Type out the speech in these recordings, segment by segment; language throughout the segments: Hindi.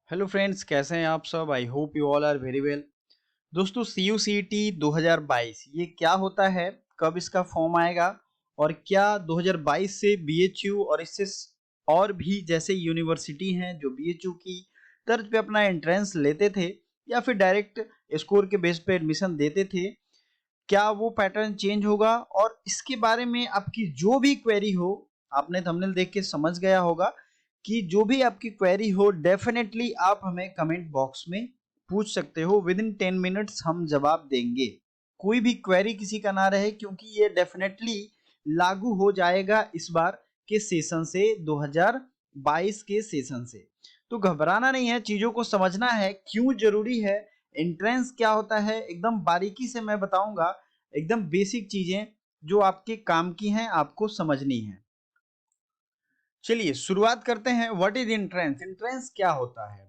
हेलो फ्रेंड्स, कैसे हैं आप सब। I hope you all are very well. दोस्तों, सी यू सी टी 2022 ये क्या होता है, कब इसका फॉर्म आएगा और क्या 2022 से बी एच यू और इससे और भी जैसे यूनिवर्सिटी हैं जो बी एच यू की तर्ज पे अपना एंट्रेंस लेते थे या फिर डायरेक्ट स्कोर के बेस पे एडमिशन देते थे, क्या वो पैटर्न चेंज होगा। और इसके बारे में आपकी जो भी क्वेरी हो, आपने थंबनेल देख के समझ गया होगा कि जो भी आपकी क्वेरी हो डेफिनेटली आप हमें कमेंट बॉक्स में पूछ सकते हो। विद इन 10 मिनट्स हम जवाब देंगे। कोई भी क्वेरी किसी का ना रहे, क्योंकि ये डेफिनेटली लागू हो जाएगा इस बार के सेशन से, 2022 के सेशन से। तो घबराना नहीं है, चीजों को समझना है, क्यों जरूरी है, एंट्रेंस क्या होता है, एकदम बारीकी से मैं बताऊंगा। एकदम बेसिक चीजें जो आपके काम की हैं, आपको समझनी है। चलिए शुरुआत करते हैं। What is entrance? एंट्रेंस क्या होता है?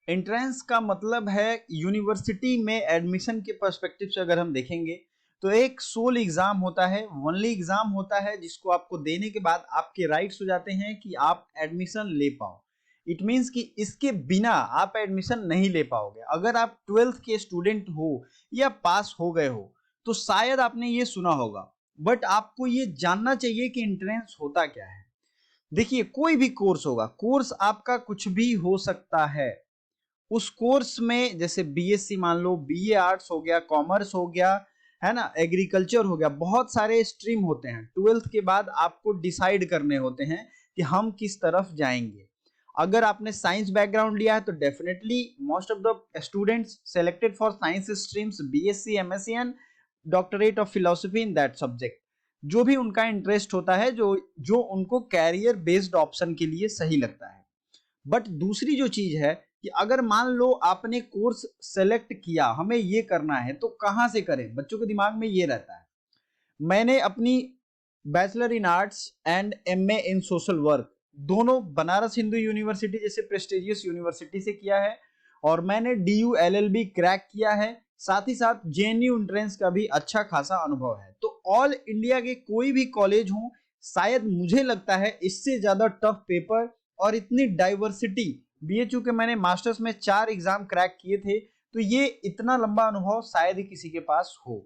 एंट्रेंस का मतलब है यूनिवर्सिटी में एडमिशन के पर्सपेक्टिव से अगर हम देखेंगे तो एक सोल एग्जाम होता है, ओनली एग्जाम होता है, जिसको आपको देने के बाद आपके राइट्स हो जाते हैं कि आप एडमिशन ले पाओ। इट मींस कि इसके बिना आप एडमिशन नहीं ले पाओगे। अगर आप 12th के स्टूडेंट हो या पास हो गए हो तो शायद आपने ये सुना होगा, बट आपको ये जानना चाहिए कि एंट्रेंस होता क्या है। देखिए, कोई भी कोर्स होगा, कोर्स आपका कुछ भी हो सकता है। उस कोर्स में जैसे बीएससी मान लो, बीए आर्ट्स हो गया, कॉमर्स हो गया, है ना, एग्रीकल्चर हो गया, बहुत सारे स्ट्रीम होते हैं। 12th के बाद आपको डिसाइड करने होते हैं कि हम किस तरफ जाएंगे। अगर आपने साइंस बैकग्राउंड लिया है तो definitely most of the students selected for science streams BSc, MSc and doctorate of philosophy in that subject. जो भी उनका इंटरेस्ट होता है, जो जो उनको कैरियर बेस्ड ऑप्शन के लिए सही लगता है। बट दूसरी जो चीज है कि अगर मान लो आपने कोर्स सेलेक्ट किया, हमें ये करना है, तो कहां से करें? बच्चों के दिमाग में ये रहता है। मैंने अपनी bachelor in arts and MA in social work दोनों बनारस हिंदू यूनिवर्सिटी जैसे प्रेस्टिजियस यूनिवर्सिटी से किया है, और मैंने डीयू एलएलबी क्रैक किया है। साथ ही साथ जेएनयू एंट्रेंस का भी अच्छा खासा अनुभव है। तो ऑल इंडिया के कोई भी कॉलेज हो, शायद मुझे लगता है इससे ज्यादा टफ पेपर और इतनी डाइवर्सिटी, बीएचयू के मैंने मास्टर्स में 4 एग्जाम क्रैक किए थे, तो ये इतना लंबा अनुभव शायद ही किसी के पास हो।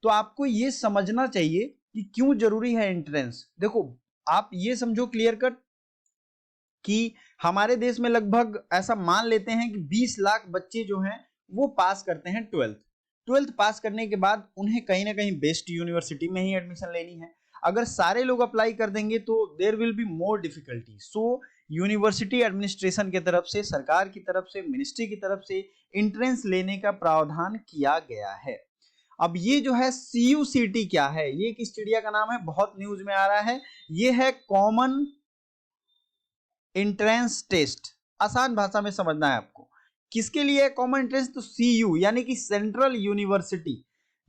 तो आपको ये समझना चाहिए कि क्यों जरूरी है एंट्रेंस। देखो, आप ये समझो क्लियर कट कि हमारे देश में लगभग ऐसा मान लेते हैं कि 20 लाख बच्चे जो हैं वो पास करते हैं 12th पास करने के बाद उन्हें कहीं ना कहीं बेस्ट यूनिवर्सिटी में ही एडमिशन लेनी है। अगर सारे लोग अप्लाई कर देंगे तो there will be more difficulty. So university administration की तरफ से, सरकार की तरफ से, मिनिस्ट्री की तरफ से एंट्रेंस लेने का प्रावधान किया गया है। अब ये जो है CUCT क्या है? ये किस चिड़िया का नाम है? बहुत न्यूज में आ रहा है। ये है कॉमन एंट्रेंस टेस्ट। आसान भाषा में समझना है आपको। किसके लिए है कॉमन एंट्रेंस? तो CU यानी कि सेंट्रल यूनिवर्सिटी,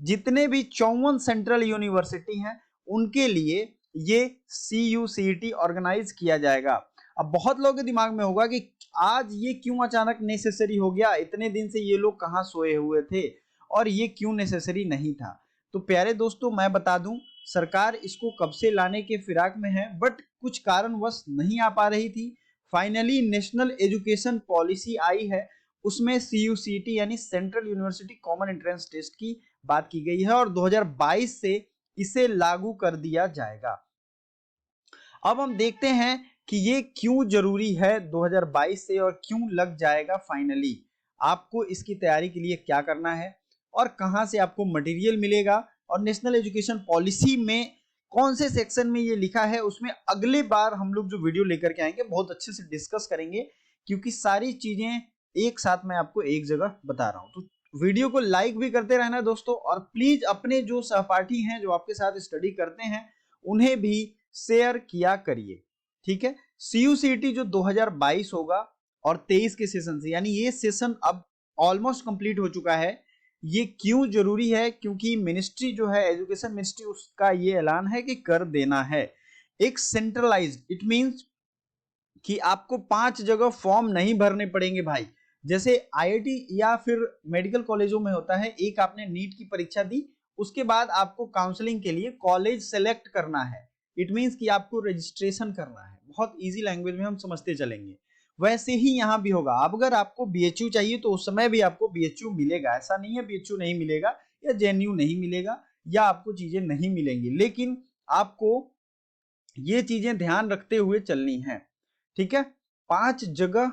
जितने भी 54 सेंट्रल यूनिवर्सिटी हैं उनके लिए ये CUCT ऑर्गेनाइज किया जाएगा। अब बहुत लोगों के दिमाग में होगा कि आज ये क्यों अचानक नेसेसरी हो गया, इतने दिन से ये लोग कहां सोए हुए थे और ये क्यों नेसेसरी नहीं था। तो प्यारे दोस्तों, मैं बता दूं, सरकार इसको कब से लाने के फिराक में है, बट कुछ कारणवश नहीं आ पा रही थी। फाइनली नेशनल एजुकेशन पॉलिसी आई है, उसमें CUCT यानी central university common entrance test की बात की गई है और 2022 से इसे लागू कर दिया जाएगा। अब हम देखते हैं कि ये क्यों जरूरी है 2022 से और क्यों लग जाएगा फाइनली। आपको इसकी तैयारी के लिए क्या करना है और कहां से आपको मटेरियल मिलेगा, और नेशनल एजुकेशन पॉलिसी में कौन से सेक्शन में ये लिखा है, उसमें अगले बार हम लोग जो वीडियो लेकर के आएंगे बहुत अच्छे से डिस्कस करेंगे, क्योंकि सारी चीजें एक साथ मैं आपको एक जगह बता रहा हूं। तो वीडियो को लाइक भी करते रहना दोस्तों, और प्लीज अपने जो सहपाठी हैं जो आपके साथ स्टडी करते हैं उन्हें भी शेयर किया करिए। ठीक है, CUCT जो 2022 होगा और 23 के सेशन से, यानी ये सेशन अब ऑलमोस्ट कंप्लीट हो चुका है। ये क्यों जरूरी है? क्योंकि मिनिस्ट्री जो है, एजुकेशन मिनिस्ट्री, उसका ये ऐलान है कि कर देना है एक सेंट्रलाइज्ड। इट मींस कि आपको 5 जगह फॉर्म नहीं भरने पड़ेंगे भाई। जैसे आईआईटी या फिर मेडिकल कॉलेजों में होता है, एक आपने नीट की परीक्षा दी, उसके बाद आपको काउंसलिंग के लिए कॉलेज सेलेक्ट करना है। इट मींस कि आपको रजिस्ट्रेशन करना है। बहुत इजी लैंग्वेज में हम समझते चलेंगे। वैसे ही यहाँ भी होगा। अब अगर आपको बीएचयू चाहिए तो उस समय भी आपको बीएचयू मिलेगा, ऐसा नहीं है बीएचयू नहीं मिलेगा या जेएनयू नहीं मिलेगा या आपको चीजें नहीं मिलेंगी, लेकिन आपको ये चीजें ध्यान रखते हुए चलनी है। ठीक है, 5 जगह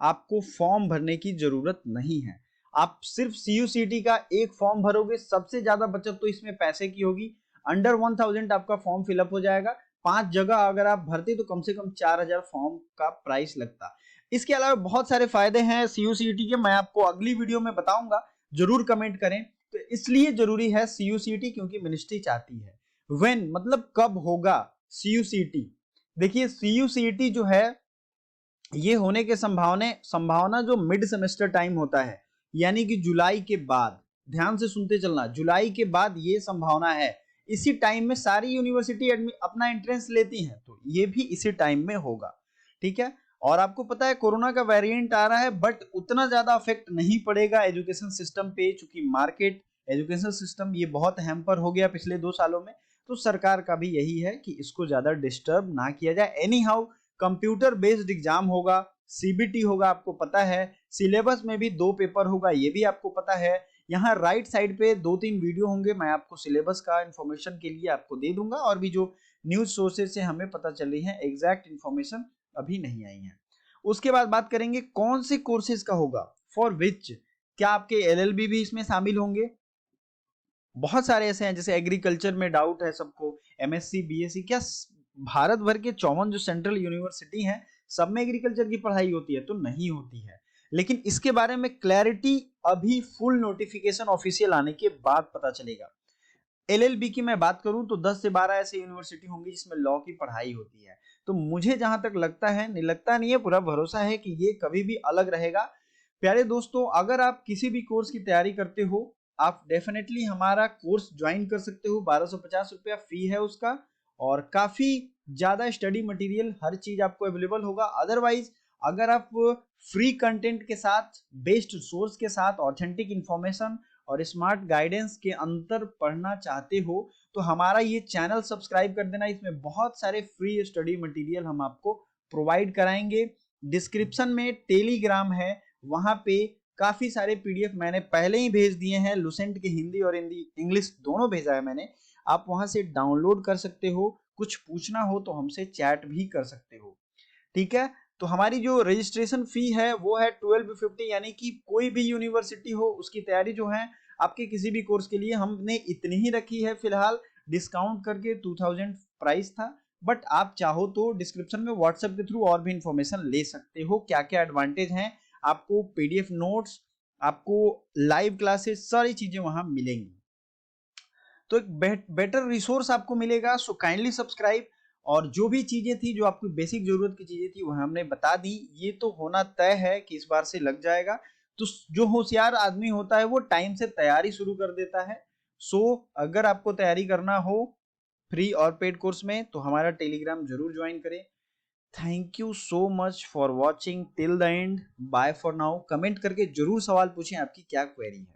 आपको फॉर्म भरने की जरूरत नहीं है। आप सिर्फ सीयूसीटी का एक फॉर्म भरोगे, सबसे ज्यादा बचत तो इसमें पैसे की होगी। अंडर 1000 आपका फॉर्म फिलअप हो जाएगा। 5 जगह अगर आप भरते तो कम से कम 4000 फॉर्म का प्राइस लगता। इसके अलावा बहुत सारे फायदे हैं सीयूसीटी के, मैं आपको अगली वीडियो में बताऊंगा, जरूर कमेंट करें। तो इसलिए जरूरी है सीयूसीटी क्योंकि मिनिस्ट्री चाहती है। व्हेन मतलब कब होगा सीयूसीटी? देखिए सीयूसीटी जो है ये होने के संभावना जो मिड सेमेस्टर टाइम होता है, यानी कि जुलाई के बाद, ध्यान से सुनते चलना, जुलाई के बाद ये संभावना है। इसी टाइम में सारी यूनिवर्सिटी अपना एंट्रेंस लेती हैं, तो ये भी इसी टाइम में होगा। ठीक है, और आपको पता है कोरोना का वेरिएंट आ रहा है, बट उतना ज्यादा अफेक्ट नहीं पड़ेगा एजुकेशन सिस्टम पे, चूंकि मार्केट एजुकेशन सिस्टम ये बहुत हैम्पर हो गया पिछले 2 सालों में। तो सरकार का भी यही है कि इसको ज्यादा डिस्टर्ब ना किया जाए। Any how computer based exam होगा, सीबीटी होगा, आपको पता है। सिलेबस में भी 2 पेपर होगा, ये भी आपको पता है। यहाँ राइट साइड पे 2-3 वीडियो होंगे, मैं आपको सिलेबस का इंफॉर्मेशन के लिए आपको दे दूंगा, और भी जो न्यूज सोर्सेज से हमें पता चली है, एग्जैक्ट इंफॉर्मेशन अभी नहीं आई है। उसके बाद बात करेंगे कौन से कोर्सेज का होगा, फॉर विच, क्या आपके एलएलबी भी इसमें शामिल होंगे? बहुत सारे ऐसे हैं, जैसे एग्रीकल्चर में डाउट है सबको, एमएससी बीएससी, क्या भारत भर के 54 जो सेंट्रल यूनिवर्सिटी हैं सब में एग्रीकल्चर की पढ़ाई होती है? तो नहीं होती है, लेकिन इसके बारे में क्लैरिटी अभी फुल नोटिफिकेशन ऑफिशियल आने के बाद पता चलेगा। एलएलबी की मैं बात करूं तो 10 से 12 ऐसे यूनिवर्सिटी होंगी जिसमें लॉ की पढ़ाई होती है। तो मुझे जहां तक लगता है, नहीं लगता नहीं है, पूरा भरोसा है कि ये कभी भी अलग रहेगा। प्यारे दोस्तों, अगर आप किसी भी कोर्स की तैयारी करते हो, आप डेफिनेटली हमारा कोर्स ज्वाइन कर सकते हो। 1250 रुपया फी है उसका, और काफी ज्यादा स्टडी मटेरियल हर चीज आपको अवेलेबल होगा। अदरवाइज अगर आप फ्री कंटेंट के साथ, बेस्ड सोर्स के साथ, ऑथेंटिक इंफॉर्मेशन और स्मार्ट गाइडेंस के अंतर पढ़ना चाहते हो तो हमारा ये चैनल सब्सक्राइब कर देना। इसमें बहुत सारे फ्री स्टडी मटेरियल हम आपको प्रोवाइड कराएंगे। डिस्क्रिप्शन में टेलीग्राम है, वहां पे काफी सारे पीडीएफ मैंने पहले ही भेज दिए हैं, लुसेंट के हिंदी और इंग्लिश दोनों भेजा है मैंने, आप वहां से डाउनलोड कर सकते हो। कुछ पूछना हो तो हमसे चैट भी कर सकते हो। ठीक है, तो हमारी जो रजिस्ट्रेशन फी है वो है 1250, यानी कि कोई भी यूनिवर्सिटी हो उसकी तैयारी जो है आपके किसी भी कोर्स के लिए हमने इतनी ही रखी है फिलहाल, डिस्काउंट करके 2000 प्राइस था। बट आप चाहो तो डिस्क्रिप्शन में व्हाट्सएप के थ्रू और भी इंफॉर्मेशन ले सकते हो, क्या क्या एडवांटेज हैं, आपको पीडीएफ नोट्स, आपको लाइव क्लासेस, सारी चीजें वहां मिलेंगी। तो एक बेटर रिसोर्स आपको मिलेगा। So kindly subscribe. और जो भी चीजें थी, जो आपकी बेसिक जरूरत की चीजें थी, वह हमने बता दी। ये तो होना तय है कि इस बार से लग जाएगा। तो जो होशियार आदमी होता है वो टाइम से तैयारी शुरू कर देता है। सो अगर आपको तैयारी करना हो फ्री और पेड कोर्स में तो हमारा टेलीग्राम जरूर ज्वाइन करें। Thank you so much for watching till the end. Bye for now. Comment करके जरूर सवाल पूछें, आपकी क्या क्वेरी है।